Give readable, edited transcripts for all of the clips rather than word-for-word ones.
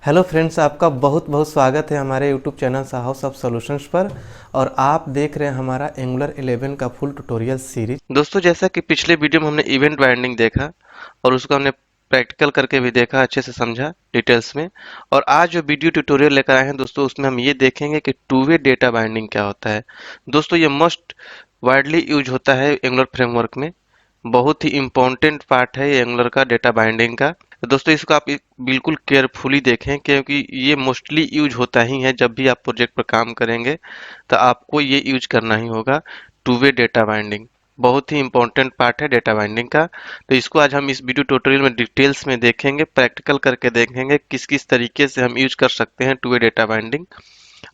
Hello friends, आपका बहुत बहुत स्वागत है हमारे YouTube channel house of solutions पर। और आप देख रहे हैं हमारा एंगुलर 11 का फुल ट्यूटोरियल सीरीज। दोस्तों, जैसा कि पिछले वीडियो में हमने इवेंट बाइंडिंग देखा और उसको हमने प्रैक्टिकल करके भी देखा, अच्छे से समझा डिटेल्स में। और आज जो वीडियो ट्यूटोरियल लेकर आए हैं दोस्तों, उसमें हम ये देखेंगे कि टू वे डेटा बाइंडिंग क्या होता है। दोस्तों, ये मोस्ट वाइडली यूज होता है एंगुलर फ्रेमवर्क में। बहुत ही इम्पोर्टेंट पार्ट है ये एंगुलर का डेटा बाइंडिंग का। तो दोस्तों, इसको आप बिल्कुल केयरफुली देखें, क्योंकि ये मोस्टली यूज होता ही है जब भी आप प्रोजेक्ट पर काम करेंगे तो आपको ये यूज करना ही होगा। टू वे डेटा बाइंडिंग बहुत ही इंपॉर्टेंट पार्ट है डेटा बाइंडिंग का। तो इसको आज हम इस वीडियो ट्यूटोरियल में डिटेल्स में देखेंगे, प्रैक्टिकल करके देखेंगे किस किस तरीके से हम यूज कर सकते हैं टू वे डेटा बाइंडिंग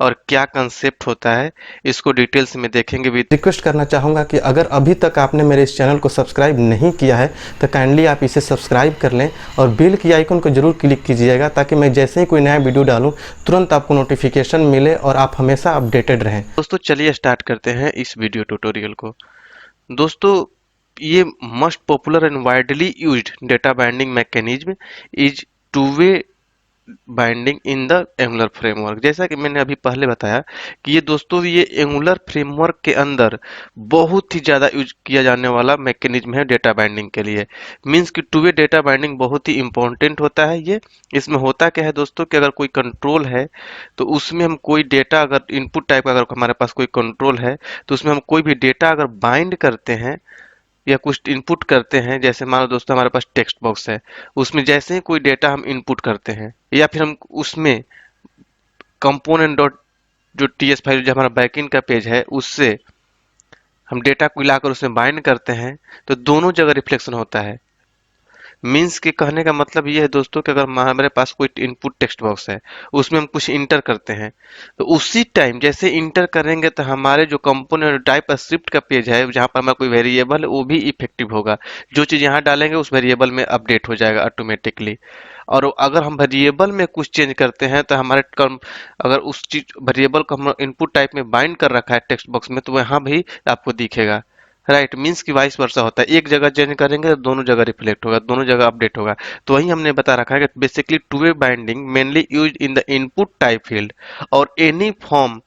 और क्या कंसेप्ट होता है, इसको डिटेल्स में देखेंगे। भी रिक्वेस्ट करना चाहूँगा कि अगर अभी तक आपने मेरे इस चैनल को सब्सक्राइब नहीं किया है तो काइंडली आप इसे सब्सक्राइब कर लें और बेल की आइकन को जरूर क्लिक कीजिएगा, ताकि मैं जैसे ही कोई नया वीडियो डालूं तुरंत आपको नोटिफिकेशन मिले और आप हमेशा अपडेटेड रहें। दोस्तों, चलिए स्टार्ट करते हैं इस वीडियो ट्यूटोरियल को। दोस्तों, ये most popular and widely used data binding mechanism is to way binding in the angular framework. जैसा कि मैंने अभी पहले बताया कि ये दोस्तों ये एंगुलर फ्रेमवर्क के अंदर बहुत ही ज़्यादा यूज किया जाने वाला मैकेनिज्म है डेटा बाइंडिंग के लिए। मींस कि टू वे डेटा बाइंडिंग बहुत ही इंपॉर्टेंट होता है ये। इसमें होता क्या है दोस्तों कि अगर कोई कंट्रोल है तो उसमें हम कोई डेटा, अगर इनपुट टाइप का अगर हमारे पास कोई कंट्रोल है तो उसमें हम कोई भी डेटा अगर बाइंड करते हैं या कुछ इनपुट करते हैं, जैसे मान लो दोस्तों हमारे पास टेक्स्ट बॉक्स है, उसमें जैसे ही कोई डेटा हम इनपुट करते हैं या फिर हम उसमें कंपोनेंट डॉट जो टीएस फाइल जो हमारा बैकएंड का पेज है उससे हम डेटा को लाकर उसमें बाइंड करते हैं, तो दोनों जगह रिफ्लेक्शन होता है। मीन्स के कहने का मतलब ये है दोस्तों कि अगर हमारे पास कोई इनपुट टेक्स्ट बॉक्स है, उसमें हम कुछ इंटर करते हैं, तो उसी टाइम जैसे इंटर करेंगे तो हमारे जो कंपोनेंट टाइप स्क्रिप्ट का पेज है जहाँ पर हमारा कोई वेरिएबल है वो भी इफेक्टिव होगा। जो चीज़ यहाँ डालेंगे उस वेरिएबल में अपडेट हो जाएगा ऑटोमेटिकली। और अगर हम वेरिएबल में कुछ चेंज करते हैं तो हमारे अगर उस चीज वेरिएबल को हम इनपुट टाइप में बाइंड कर रखा है टेक्स्ट बॉक्स में, तो वहाँ भी आपको दिखेगा। राइट, मीन्स की वाइस वर्सा होता है, एक जगह चेंज करेंगे तो दोनों जगह रिफ्लेक्ट होगा, दोनों जगह अपडेट होगा। तो वही हमने बता रखा है कि basically two way binding mainly use in the input type field और any form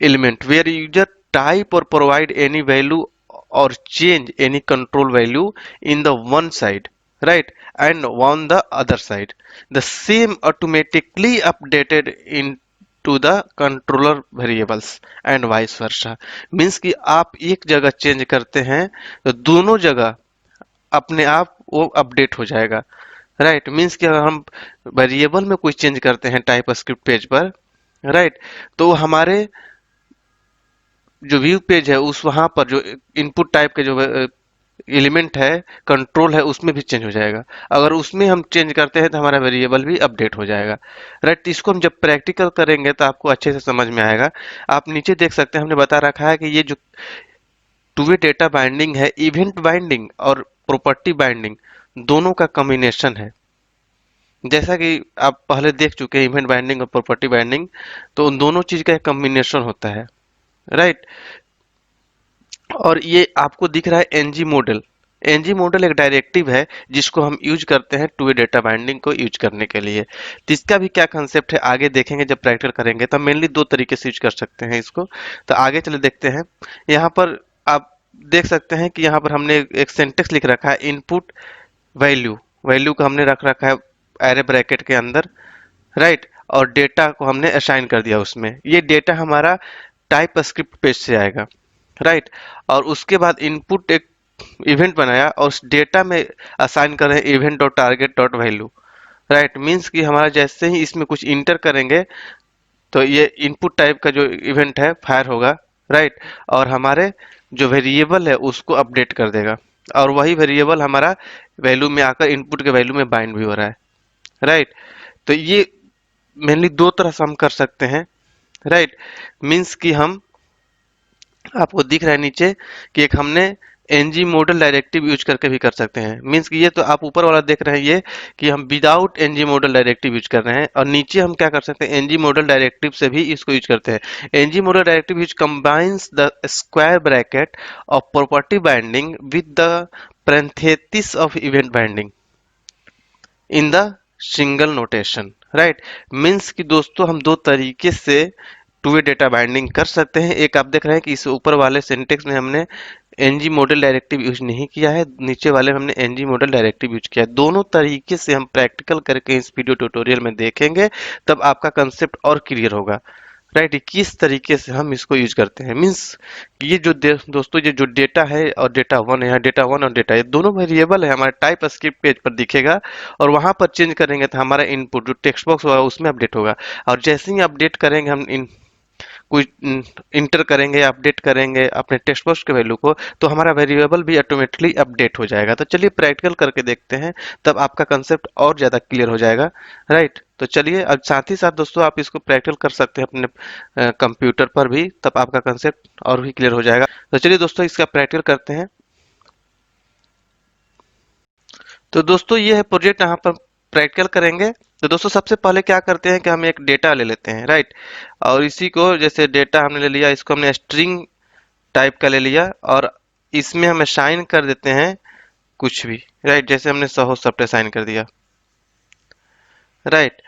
element where user type और provide any value or change any control value in the one side, right, and on the other side the same automatically updated into the controller variables and vice versa। means कि आप एक जगह change करते हैं तो दोनों जगह अपने आप वो अपडेट हो जाएगा। राइट, मीन्स कि अगर हम वेरिएबल में कुछ चेंज करते हैं टाइप स्क्रिप्ट पेज पर, राइट, तो हमारे जो व्यू पेज है उस वहां पर जो इनपुट टाइप के जो एलिमेंट है, कंट्रोल है, उसमें भी चेंज हो जाएगा। अगर उसमें हम चेंज करते हैं तो हमारा वेरिएबल भी अपडेट हो जाएगा। राइट, इसको हम जब प्रैक्टिकल करेंगे तो आपको अच्छे से समझ में आएगा। आप नीचे देख सकते हैं, हमने बता रखा है कि ये जो टू वे डेटा बाइंडिंग है, इवेंट बाइंडिंग और प्रॉपर्टी बाइंडिंग दोनों का कॉम्बिनेशन है। जैसा कि आप पहले देख चुके हैं इवेंट बाइंडिंग और प्रॉपर्टी बाइंडिंग, तो उन दोनों चीज का एक कॉम्बिनेशन होता है। राइट, और ये आपको दिख रहा है एनजी मॉडल। एनजी मॉडल एक डायरेक्टिव है जिसको हम यूज करते हैं टू वे डेटा बाइंडिंग को यूज करने के लिए। तो इसका भी क्या कंसेप्ट है आगे देखेंगे, जब प्रैक्टिकल करेंगे तो मेनली दो तरीके से यूज कर सकते हैं इसको। तो आगे चले देखते हैं। यहाँ पर आप देख सकते हैं कि यहाँ पर हमने एक सेंटेक्स लिख रखा है, इनपुट वैल्यू। वैल्यू को हमने रख रखा है एरे ब्रैकेट के अंदर, राइट, और डेटा को हमने असाइन कर दिया उसमें। ये डेटा हमारा टाइप स्क्रिप्ट पेज से आएगा, राइट, और उसके बाद इनपुट एक इवेंट बनाया और उस डेटा में असाइन कर रहे हैं event dot target dot value. Right, means कि हमारा जैसे ही इसमें कुछ इंटर करेंगे तो ये इनपुट टाइप का जो इवेंट है फायर होगा, राइट, और हमारे जो वेरिएबल है उसको अपडेट कर देगा और वही वेरिएबल हमारा वैल्यू में आकर इनपुट के वैल्यू में बाइंड भी हो रहा है। राइट, तो ये मेनली दो तरह से हम कर सकते हैं। राइट, मीन्स कि हम, आपको दिख रहा है नीचे कि एक हमने एनजी मॉडल डायरेक्टिव यूज करके भी कर सकते हैं। मीन्स कि ये तो आप ऊपर वाला देख रहे हैं ये कि हम without N G model directive use कर रहे हैं, और नीचे हम क्या कर सकते हैं, एनजी मॉडल डायरेक्टिव से भी इसको यूज करते हैं। N G model directive use combines the square bracket of property binding with the parenthesis of event binding in the single notation, right. Means कि दोस्तों हम दो तरीके से टू वे डेटा बाइंडिंग कर सकते हैं। एक आप देख रहे हैं कि इस ऊपर वाले सिंटेक्स में हमने एनजी मॉडल डायरेक्टिव यूज नहीं किया है, नीचे वाले में हमने एनजी मॉडल डायरेक्टिव यूज किया है। दोनों तरीके से हम प्रैक्टिकल करके इस वीडियो ट्यूटोरियल में देखेंगे, तब आपका कंसेप्ट और क्लियर होगा, राइट। किस तरीके से हम इसको यूज करते हैं, मीन्स ये जो दोस्तों ये जो डेटा है और डेटा वन है, डेटा वन और डेटा, ये दोनों वेरिएबल है, हमारे टाइप स्क्रिप्ट पेज पर दिखेगा और वहां पर चेंज करेंगे तो हमारा इनपुट जो टेक्स्ट बॉक्स होगा उसमें अपडेट होगा। और जैसे ही अपडेट करेंगे हम कोई इंटर करेंगे, अपडेट करेंगे अपने टेक्स्ट बॉक्स के वैल्यू को, तो हमारा वेरिएबल भी ऑटोमेटिकली अपडेट हो जाएगा। तो चलिए प्रैक्टिकल करके देखते हैं, तब आपका कंसेप्ट और ज़्यादा क्लियर हो जाएगा, राइट। तो चलिए, अब साथ ही साथ दोस्तों आप इसको प्रैक्टिकल कर सकते हैं अपने कंप्यूटर पर भी, तब आपका कंसेप्ट और भी क्लियर हो जाएगा। तो चलिए दोस्तों इसका प्रैक्टिकल करते हैं। तो दोस्तों ये है प्रोजेक्ट, यहाँ पर प्रैक्टिकल करेंगे। तो दोस्तों सबसे पहले क्या करते हैं कि हम एक डेटा ले लेते हैं, राइट। और इसी को, जैसे डेटा हमने ले लिया, इसको हमने स्ट्रिंग टाइप का ले लिया और इसमें हम असाइन कर देते हैं कुछ भी, राइट। जैसे हमने सहो शब्द असाइन कर दिया, राइट।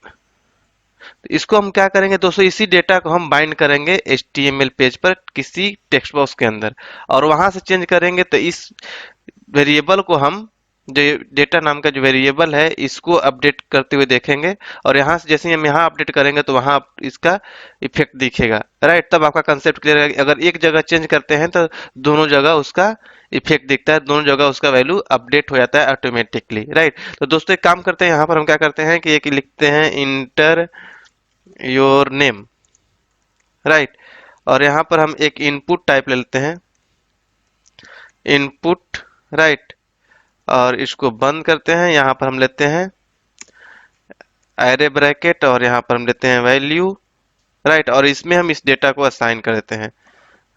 तो इसको हम क्या करेंगे दोस्तों, इसी डेटा को हम बाइंड करेंगे HTML पेज पर किसी टेक्स्ट बॉक्स के अंदर, और वहां से चेंज करेंगे। तो इस वेरिएबल को हम, जो डेटा नाम का जो वेरिएबल है, इसको अपडेट करते हुए देखेंगे। और यहाँ से जैसे ही हम यहाँ अपडेट करेंगे तो वहाँ इसका इफेक्ट दिखेगा, राइट। तब आपका कंसेप्ट क्लियर है। अगर एक जगह चेंज करते हैं तो दोनों जगह उसका इफेक्ट दिखता है, दोनों जगह उसका वैल्यू अपडेट हो जाता है ऑटोमेटिकली, राइट। तो दोस्तों एक काम करते हैं, यहाँ पर हम क्या करते हैं कि एक लिखते हैं इंटर योर नेम, राइट। और यहाँ पर हम एक इनपुट टाइप ले लेते हैं, इनपुट, राइट। और इसको बंद करते हैं। यहाँ पर हम लेते हैं एरे ब्रैकेट और यहाँ पर हम लेते हैं वैल्यू, राइट। और इसमें हम इस डेटा को असाइन कर देते हैं,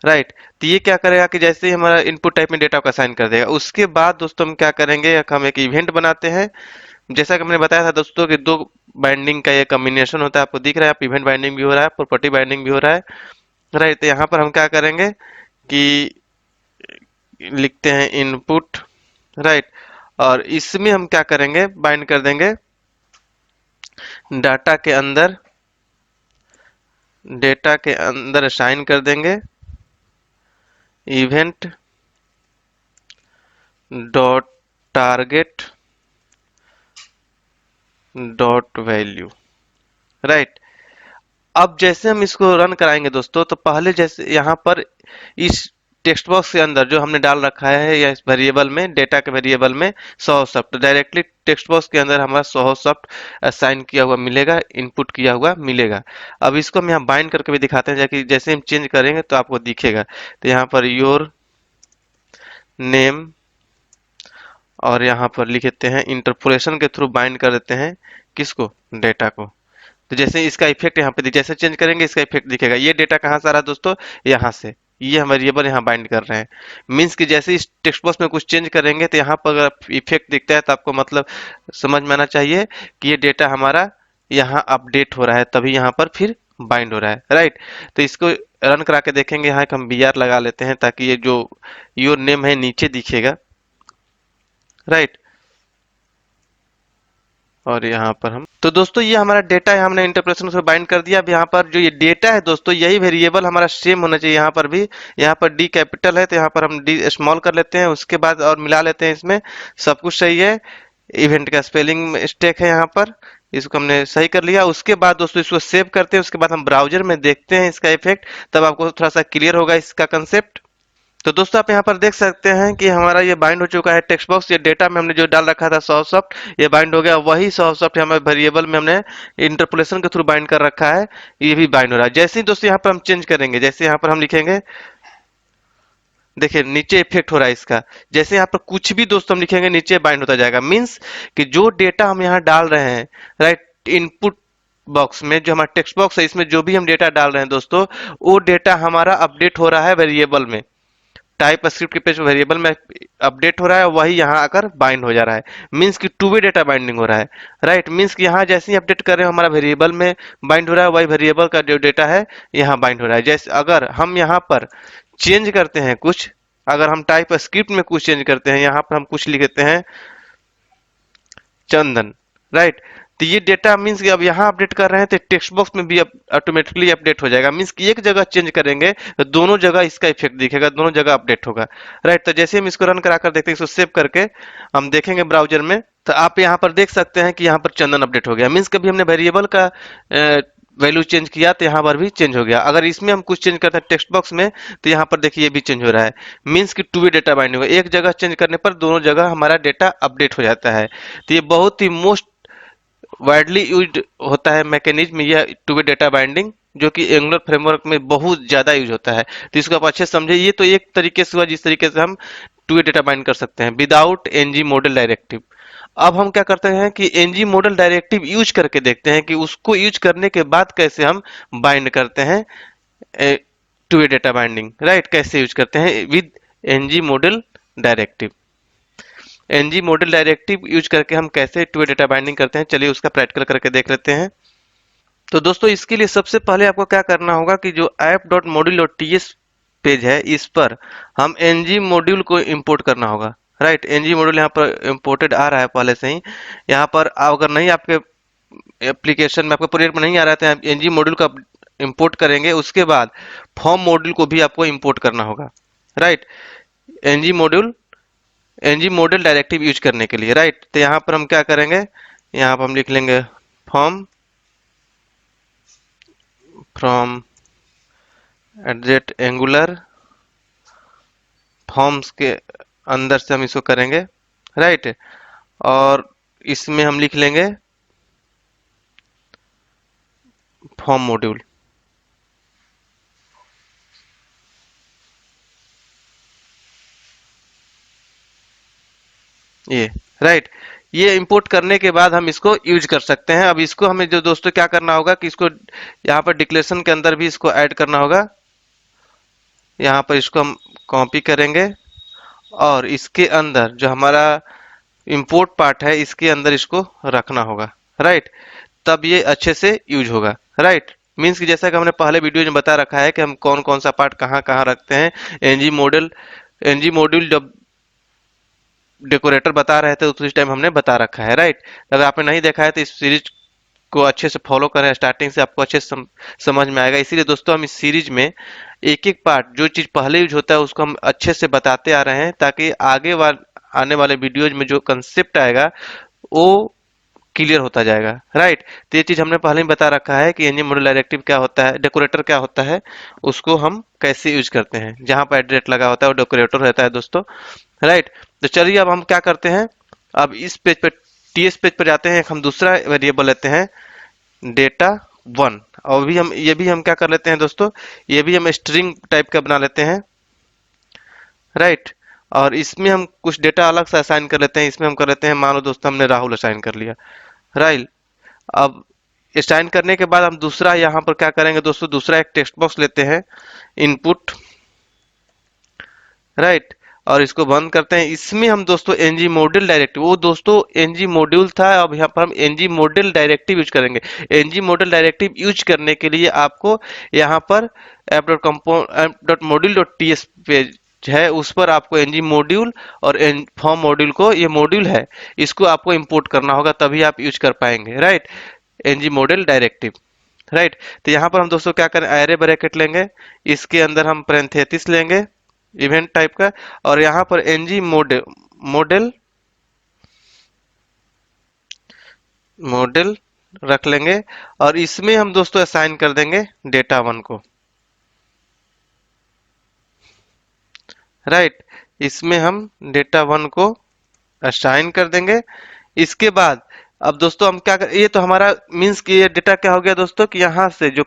राइट। तो ये क्या करेगा कि जैसे ही हमारा इनपुट टाइप में डेटा को असाइन कर देगा, उसके बाद दोस्तों हम क्या करेंगे, हम एक इवेंट बनाते हैं। जैसा कि मैंने बताया था दोस्तों कि दो बाइंडिंग का ये कॉम्बिनेशन होता है, आपको दिख रहा है, आप इवेंट बाइंडिंग भी हो रहा है, प्रॉपर्टी बाइंडिंग भी हो रहा है, राइट। तो यहाँ पर हम क्या करेंगे कि लिखते हैं इनपुट, राइट। और इसमें हम क्या करेंगे, बाइंड कर देंगे डाटा के अंदर, डेटा के अंदर असाइन कर देंगे event dot target dot value, right. अब जैसे हम इसको रन कराएंगे दोस्तों, तो पहले जैसे यहाँ पर इस टेक्स्ट बॉक्स के अंदर जो हमने डाल रखा है, या इस वेरिएबल में, डेटा के वेरिएबल में सौ शब्द, डायरेक्टली टेक्स्ट बॉक्स के अंदर हमारा 100 शब्द असाइन किया हुआ मिलेगा, इनपुट किया हुआ मिलेगा। अब इसको हम यहाँ बाइंड करके भी दिखाते हैं, जाकि जैसे हम चेंज करेंगे तो आपको दिखेगा। तो यहाँ पर योर नेम, और यहाँ पर लिख देते हैं इंटरपोलेशन के थ्रू बाइंड कर देते हैं किसको, डेटा को। तो जैसे इसका इफेक्ट यहाँ पे जैसे चेंज करेंगे इसका इफेक्ट दिखेगा। ये डेटा कहाँ से आ रहा है दोस्तों, यहाँ से, ये हम वेरिएबल यहाँ बाइंड कर रहे हैं। मीन्स कि जैसे इस टेक्स्ट बॉक्स में कुछ चेंज करेंगे तो यहाँ पर अगर इफेक्ट दिखता है तो आपको मतलब समझ में आना चाहिए कि ये डेटा हमारा यहाँ अपडेट हो रहा है, तभी यहाँ पर फिर बाइंड हो रहा है, राइट। तो इसको रन करा के देखेंगे। यहाँ एक हम BR लगा लेते हैं ताकि ये जो योर नेम है नीचे दिखेगा, राइट। और यहाँ पर हम, तो दोस्तों ये हमारा डेटा है, हमने इंटरप्रेशन से बाइंड कर दिया। अब यहाँ पर जो ये डेटा है दोस्तों, यही वेरिएबल हमारा सेम होना चाहिए। यहाँ पर भी, यहाँ पर डी कैपिटल है तो यहाँ पर हम डी स्मॉल कर लेते हैं, उसके बाद और मिला लेते हैं इसमें, सब कुछ सही है। इवेंट का स्पेलिंग मिस्टेक है यहाँ पर, इसको हमने सही कर लिया। उसके बाद दोस्तों इसको सेव करते हैं, उसके बाद हम ब्राउजर में देखते हैं इसका इफेक्ट, तब आपको थोड़ा सा क्लियर होगा इसका कंसेप्ट। तो दोस्तों आप यहाँ पर देख सकते हैं कि हमारा ये बाइंड हो चुका है टेक्स्ट बॉक्स। ये डेटा में हमने जो डाल रखा था सॉफ्ट, ये बाइंड हो गया। वही सॉफ्ट हमें वेरिएबल में हमने इंटरपोलेशन के थ्रू बाइंड कर रखा है, ये भी बाइंड हो रहा है। जैसे ही दोस्तों यहाँ पर हम चेंज करेंगे, जैसे यहाँ पर हम लिखेंगे, देखिए नीचे इफेक्ट हो रहा है इसका। जैसे यहाँ पर कुछ भी दोस्तों हम लिखेंगे नीचे बाइंड होता जाएगा। मीन्स कि जो डेटा हम यहाँ डाल रहे हैं, राइट, इनपुट बॉक्स में जो हमारा टेक्स्ट बॉक्स है, इसमें जो भी हम डेटा डाल रहे हैं दोस्तों, वो डेटा हमारा अपडेट हो रहा है वेरिएबल में, टाइप स्क्रिप्ट के पेज वेरिएबल में अपडेट हो रहा है, वही यहाँ आकर बाइंड हो जा रहा है। मीन्स कि टू वे डेटा बाइंडिंग हो रहा है, राइट। मीन्स कि यहाँ जैसे ही अपडेट कर रहे हैं हमारा वेरिएबल में बाइंड हो रहा है, वही वेरिएबल का जो डेटा है यहाँ बाइंड हो रहा है। जैसे अगर हम यहाँ पर चेंज करते हैं कुछ, अगर हम टाइप स्क्रिप्ट में कुछ चेंज करते हैं, यहाँ पर हम कुछ लिख देते हैं चंदन, राइट। तो ये डेटा मीन्स कि अब यहाँ अपडेट कर रहे हैं तो टेक्स्ट बॉक्स में भी ऑटोमेटिकली अपडेट हो जाएगा। मीन्स कि एक जगह चेंज करेंगे तो दोनों जगह इसका इफेक्ट दिखेगा, दोनों जगह अपडेट होगा, राइट। तो जैसे हम इसको रन करा कर देखते हैं, इसको सेव करके हम देखेंगे ब्राउजर में, तो आप यहाँ पर देख सकते हैं कि यहाँ पर चंदन अपडेट हो गया। मीन्स कभी हमने वेरिएबल का वैल्यू चेंज किया तो यहाँ पर भी चेंज हो गया। अगर इसमें हम कुछ चेंज करते हैं टेक्स्ट बॉक्स में तो यहाँ पर देखिए ये भी चेंज हो रहा है। मीन्स कि टू वे डेटा बाइंडिंग होगा, एक जगह चेंज करने पर दोनों जगह हमारा डेटा अपडेट हो जाता है। तो ये बहुत ही मोस्ट वाइडली यूज्ड होता है मैकेनिज्म, यह टू वे डेटा बाइंडिंग, जो कि एंगुलर फ्रेमवर्क में बहुत ज्यादा यूज होता है। तो इसको आप अच्छे से समझे। ये तो एक तरीके से हुआ जिस तरीके से हम टू वे डेटा बाइंड कर सकते हैं विदाउट एनजी मॉडल डायरेक्टिव। अब हम क्या करते हैं कि एनजी मॉडल डायरेक्टिव यूज करके देखते हैं कि उसको यूज करने के बाद कैसे हम बाइंड करते हैं two way data binding, right. कैसे यूज करते हैं with N G model directive. N G model directive use करके हम कैसे टू वे डेटा बाइंडिंग करते हैं, चलिए उसका प्रैक्टिकल करके देख लेते हैं। तो दोस्तों इसके लिए सबसे पहले आपको क्या करना होगा कि जो app.module.ts पेज है इस पर हम ng मॉड्यूल को इंपोर्ट करना होगा, राइट। ng मॉड्यूल यहाँ पर इंपोर्टेड आ रहा है पहले से ही। यहाँ पर अगर नहीं आपके एप्लीकेशन में, आपके प्रोजेक्ट में नहीं आ रहा है तो आप ng मॉड्यूल का इंपोर्ट करेंगे। उसके बाद फॉर्म मॉड्यूल को भी आपको इंपोर्ट करना होगा, right. ng model directive use करने के लिए, राइट। तो यहाँ पर हम क्या करेंगे, यहाँ पर हम लिख लेंगे फॉर्म फ्रॉम एंगुलर फॉर्म्स के अंदर से हम इसको करेंगे, राइट। और इसमें हम लिख लेंगे फॉर्म मॉड्यूल, ये राइट। ये इंपोर्ट करने के बाद हम इसको यूज कर सकते हैं। अब इसको हमें जो दोस्तों क्या करना होगा कि इसको यहाँ पर डिक्लेरेशन के अंदर भी इसको ऐड करना होगा। यहाँ पर इसको हम कॉपी करेंगे और इसके अंदर जो हमारा इंपोर्ट पार्ट है इसके अंदर इसको रखना होगा, राइट। तब ये अच्छे से यूज होगा, राइट। मीन्स कि जैसा कि हमने पहले वीडियो में बता रखा है कि हम कौन कौन सा पार्ट कहाँ कहाँ रखते हैं। एनजी मॉड्यूल जब डेकोरेटर बता रहे थे तो उस टाइम हमने बता रखा है, राइट। अगर आपने नहीं देखा है तो इस सीरीज को अच्छे से फॉलो करें, स्टार्टिंग से आपको अच्छे से समझ में आएगा। इसीलिए दोस्तों हम इस सीरीज में एक एक पार्ट जो चीज पहले यूज होता है उसको हम अच्छे से बताते आ रहे हैं, ताकि आने वाले वीडियोज में जो कंसेप्ट आएगा वो क्लियर होता जाएगा, राइट। तो ये चीज हमने पहले ही बता रखा है कि एनजी मॉडल डायरेक्टिव क्या होता है, डेकोरेटर क्या होता है, उसको हम कैसे यूज करते हैं। जहां पर एड्रेस लगा होता है वो डेकोरेटर रहता है दोस्तों, राइट। तो चलिए अब हम क्या करते हैं, अब इस पेज पे टीएस पेज पर जाते हैं, हम दूसरा वेरिएबल लेते हैं डेटा 1। और भी हम ये भी हम क्या कर लेते हैं दोस्तों, ये भी हम स्ट्रिंग टाइप का बना लेते हैं, राइट। और इसमें हम कुछ डेटा अलग से असाइन कर लेते हैं। इसमें हम कर लेते हैं, मान लो दोस्तों हमने राहुल असाइन कर लिया, राइट। अब असाइन करने के बाद हम दूसरा यहाँ पर क्या करेंगे दोस्तों, दूसरा एक टेक्स्ट बॉक्स लेते हैं इनपुट, राइट। और इसको बंद करते हैं। इसमें हम दोस्तों एनजी मॉड्यूल डायरेक्टिव, वो दोस्तों एनजी मॉड्यूल था, अब यहाँ पर हम एनजी मॉड्यूल डायरेक्टिव यूज करेंगे। एनजी मॉड्यूल डायरेक्टिव यूज करने के लिए आपको यहाँ पर app.module.ts पेज है, उस पर आपको एनजी मॉड्यूल और फॉर्म मॉड्यूल को, ये मॉड्यूल है, इसको आपको इंपोर्ट करना होगा, तभी आप यूज कर पाएंगे, right. N G module directive, right. तो यहाँ पर हम दोस्तों क्या करें, एरे ब्रैकेट लेंगे, इसके अंदर हम पैरेंथेसिस लेंगे इवेंट टाइप का, और यहाँ पर एनजी मॉडल रख लेंगे। और इसमें हम दोस्तों असाइन कर देंगे डेटा 1 को, राइट। इसमें हम डेटा 1 को असाइन कर देंगे। इसके बाद अब दोस्तों हम क्या कर, ये तो हमारा मीन्स कि ये डेटा क्या हो गया दोस्तों कि यहाँ से जो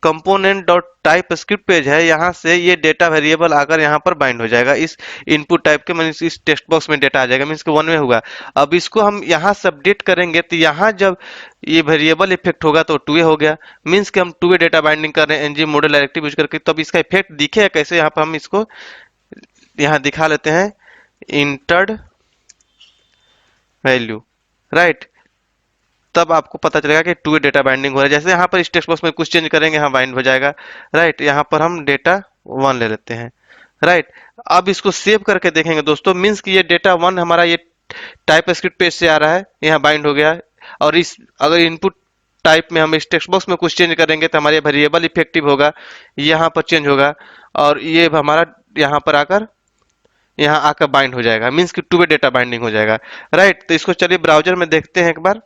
component dot type script page है, यहाँ से ये डेटा वेरिएबल आकर यहाँ पर बाइंड हो जाएगा इस इनपुट टाइप के, मीन्स इस टेक्स्ट बॉक्स में डेटा आ जाएगा, मीन्स कि 1 में हुआ। अब इसको हम यहाँ से अपडेट करेंगे तो यहाँ जब ये वेरिएबल इफेक्ट होगा तो 2 हो गया, मीन्स कि हम 2 डेटा बाइंडिंग कर रहे हैं एनजी मॉडल डायरेक्टिव यूज करके। तब इसका इफेक्ट दिखेगा कैसे, यहाँ पर हम इसको यहाँ दिखा लेते हैं इंटर्ड वैल्यू, राइट। तब आपको पता चलेगा कि 2 डेटा बाइंडिंग हो रहा है। जैसे यहाँ पर इस टेक्स्ट बॉक्स में कुछ चेंज करेंगे, यहाँ बाइंड हो जाएगा, राइट। यहाँ पर हम डेटा 1 ले लेते हैं, राइट। अब इसको सेव करके देखेंगे दोस्तों, मीन्स कि ये डेटा 1 हमारा ये टाइप स्क्रिप्ट पेज से आ रहा है, यहाँ बाइंड हो गया। और इस अगर इनपुट टाइप में हम इस टेक्स्ट बॉक्स में कुछ चेंज करेंगे तो हमारे वेरिएबल इफेक्टिव होगा, यहाँ पर चेंज होगा और ये हमारा यहाँ आकर बाइंड हो जाएगा, मीन्स कि टू वे डेटा बाइंडिंग हो जाएगा। राइट, तो इसको चलिए ब्राउजर में देखते हैं एक बार।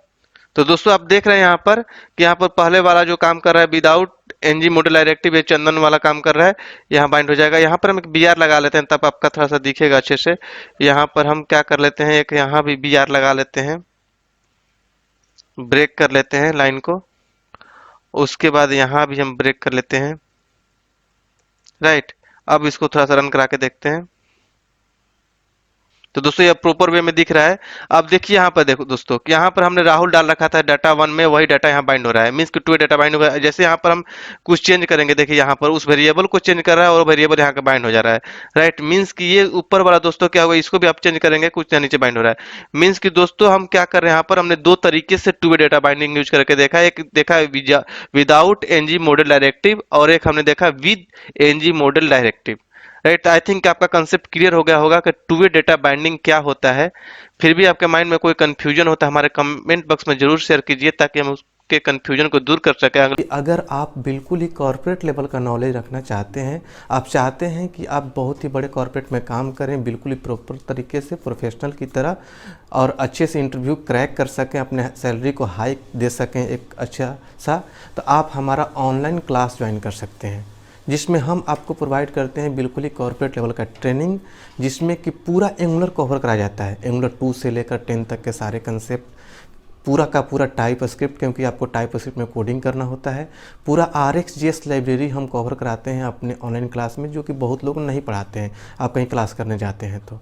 तो दोस्तों आप देख रहे हैं यहाँ पर कि यहाँ पर पहले वाला जो काम कर रहा है विदाउट एनजी मॉडल डायरेक्टिव, ये चंदन वाला काम कर रहा है, यहाँ बाइंड हो जाएगा। यहाँ पर हम एक बीआर लगा लेते हैं, तब आपका थोड़ा सा दिखेगा अच्छे से। यहाँ पर हम क्या कर लेते हैं, एक यहाँ भी बीआर लगा लेते हैं, ब्रेक कर लेते हैं लाइन को। उसके बाद यहाँ भी हम ब्रेक कर लेते हैं। राइट, अब इसको थोड़ा सा रन करा के देखते हैं। तो दोस्तों ये प्रॉपर वे में दिख रहा है। अब देखिए यहाँ पर, देखो दोस्तों यहाँ पर हमने राहुल डाल रखा था डाटा 1 में, वही डाटा यहाँ बाइंड हो रहा है, मीन्स कि 2 डाटा बाइंड हो गया। जैसे यहाँ पर हम कुछ चेंज करेंगे, देखिए यहाँ पर उस वेरिएबल को चेंज कर रहा है और वेरिएबल यहाँ का बाइंड हो जा रहा है। राइट, मीन्स कि ये ऊपर वाला दोस्तों क्या होगा, इसको भी आप चेंज करेंगे, कुछ यहाँ नीचे बाइंड हो रहा है। मीन्स कि दोस्तों हम क्या कर रहे हैं, यहाँ पर हमने 2 तरीके से 2 वे डाटा बाइंडिंग यूज करके देखा है। एक देखा है विदाउट एनजी मॉडल डायरेक्टिव और एक हमने देखा with N G model directive. Right, I think आपका कंसेप्ट क्लियर हो गया होगा कि टू वे डेटा बाइंडिंग क्या होता है। फिर भी आपके माइंड में कोई कंफ्यूजन होता है हमारे कमेंट बॉक्स में जरूर शेयर कीजिए, ताकि हम उसके कंफ्यूजन को दूर कर सकें। अगर आप बिल्कुल ही कॉर्पोरेट लेवल का नॉलेज रखना चाहते हैं, आप चाहते हैं कि आप बहुत ही बड़े कॉर्पोरेट में काम करें बिल्कुल ही प्रॉपर तरीके से प्रोफेशनल की तरह, और अच्छे से इंटरव्यू क्रैक कर सकें, अपने सैलरी को हाई दे सकें एक अच्छा सा, तो आप हमारा ऑनलाइन क्लास ज्वाइन कर सकते हैं, जिसमें हम आपको प्रोवाइड करते हैं बिल्कुल ही कॉर्पोरेट लेवल का ट्रेनिंग, जिसमें कि पूरा एंगुलर कवर कराया जाता है। एंगुलर 2 से लेकर 10 तक के सारे कंसेप्ट, पूरा का पूरा टाइप स्क्रिप्ट, क्योंकि आपको टाइप स्क्रिप्ट में कोडिंग करना होता है। पूरा RxJS लाइब्रेरी हम कवर कराते हैं अपने ऑनलाइन क्लास में, जो कि बहुत लोग नहीं पढ़ाते हैं। आप कहीं क्लास करने जाते हैं तो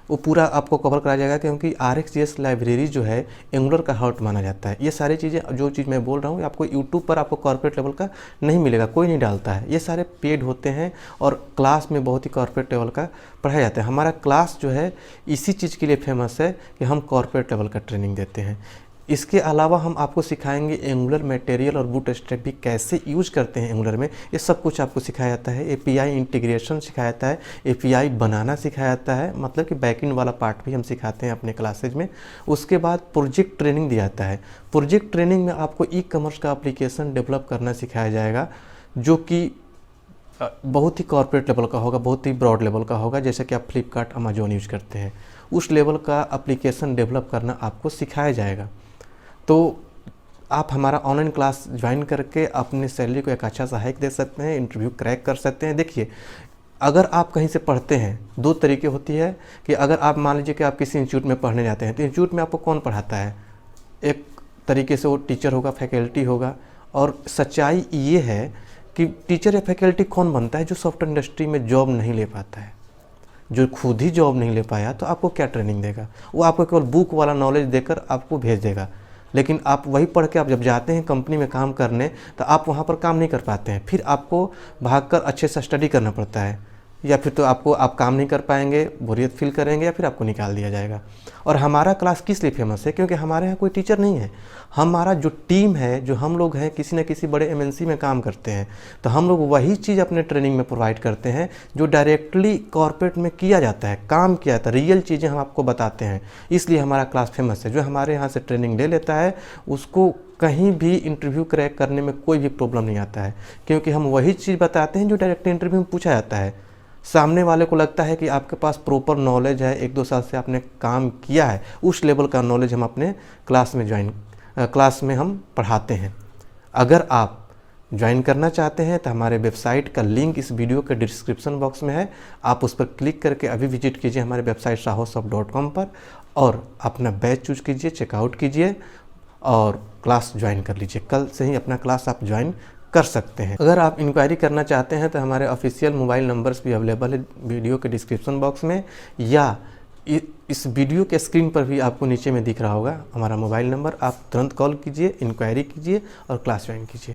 वो पूरा आपको कवर कराया जाएगा, क्योंकि RxJS लाइब्रेरी जो है एंगुलर का हार्ट माना जाता है। ये सारी चीज़ें, जो चीज़ मैं बोल रहा हूँ, आपको यूट्यूब पर आपको कॉर्पोरेट लेवल का नहीं मिलेगा, कोई नहीं डालता है। ये सारे पेड होते हैं और क्लास में बहुत ही कॉर्पोरेट लेवल का पढ़ाया जाता है। हमारा क्लास जो है इसी चीज़ के लिए फेमस है कि हम कॉर्पोरेट लेवल का ट्रेनिंग देते हैं। इसके अलावा हम आपको सिखाएंगे एंगुलर मटेरियल और बूटस्ट्रैप भी कैसे यूज करते हैं एंगुलर में, ये सब कुछ आपको सिखाया जाता है। API इंटीग्रेशन सिखाया जाता है, API बनाना सिखाया जाता है, मतलब कि बैकएंड वाला पार्ट भी हम सिखाते हैं अपने क्लासेज में। उसके बाद प्रोजेक्ट ट्रेनिंग दिया जाता है। प्रोजेक्ट ट्रेनिंग में आपको ई-कॉमर्स का एप्लीकेशन डेवलप करना सिखाया जाएगा, जो कि बहुत ही कॉर्पोरेट लेवल का होगा, बहुत ही ब्रॉड लेवल का होगा। जैसे कि आप फ्लिपकार्ट, अमेजोन यूज करते हैं, उस लेवल का एप्लीकेशन डेवलप करना आपको सिखाया जाएगा। तो आप हमारा ऑनलाइन क्लास ज्वाइन करके अपने सैलरी को एक अच्छा सा हाइक दे सकते हैं, इंटरव्यू क्रैक कर सकते हैं। देखिए, अगर आप कहीं से पढ़ते हैं, 2 तरीके होती है कि अगर आप मान लीजिए कि आप किसी इंस्टीट्यूट में पढ़ने जाते हैं, तो इंस्टीट्यूट में आपको कौन पढ़ाता है, एक तरीके से वो टीचर होगा, फैकल्टी होगा। और सच्चाई ये है कि टीचर या फैकल्टी कौन बनता है, जो सॉफ्टवेयर इंडस्ट्री में जॉब नहीं ले पाता है, जो खुद ही जॉब नहीं ले पाया, तो आपको क्या ट्रेनिंग देगा? वो आपको केवल बुक वाला नॉलेज देकर आपको भेज देगा। लेकिन आप वही पढ़ के आप जब जाते हैं कंपनी में काम करने, तो आप वहाँ पर काम नहीं कर पाते हैं। फिर आपको भागकर अच्छे से स्टडी करना पड़ता है, या फिर तो आप काम नहीं कर पाएंगे, बोरियत फील करेंगे, या फिर आपको निकाल दिया जाएगा। और हमारा क्लास किस लिए फेमस है? क्योंकि हमारे यहाँ कोई टीचर नहीं है। हमारा जो टीम है, जो हम लोग हैं, किसी न किसी बड़े MNC में काम करते हैं, तो हम लोग वही चीज़ अपने ट्रेनिंग में प्रोवाइड करते हैं जो डायरेक्टली कॉर्पोरेट में किया जाता है, काम किया जाता है, रियल चीज़ें हम आपको बताते हैं। इसलिए हमारा क्लास फेमस है। जो हमारे यहाँ से ट्रेनिंग ले लेता है, उसको कहीं भी इंटरव्यू क्रैक करने में कोई भी प्रॉब्लम नहीं आता है, क्योंकि हम वही चीज़ बताते हैं जो डायरेक्टली इंटरव्यू में पूछा जाता है। सामने वाले को लगता है कि आपके पास प्रॉपर नॉलेज है, 1-2 साल से आपने काम किया है, उस लेवल का नॉलेज हम अपने क्लास में हम पढ़ाते हैं। अगर आप ज्वाइन करना चाहते हैं तो हमारे वेबसाइट का लिंक इस वीडियो के डिस्क्रिप्शन बॉक्स में है, आप उस पर क्लिक करके अभी विजिट कीजिए हमारे वेबसाइट sahosoft.com पर, और अपना बैच चूज कीजिए, चेकआउट कीजिए और क्लास ज्वाइन कर लीजिए। कल से ही अपना क्लास आप ज्वाइन कर सकते हैं। अगर आप इंक्वायरी करना चाहते हैं तो हमारे ऑफिशियल मोबाइल नंबर्स भी अवेलेबल है वीडियो के डिस्क्रिप्शन बॉक्स में, या इस वीडियो के स्क्रीन पर भी आपको नीचे में दिख रहा होगा हमारा मोबाइल नंबर। आप तुरंत कॉल कीजिए, इंक्वायरी कीजिए और क्लास ज्वाइन कीजिए।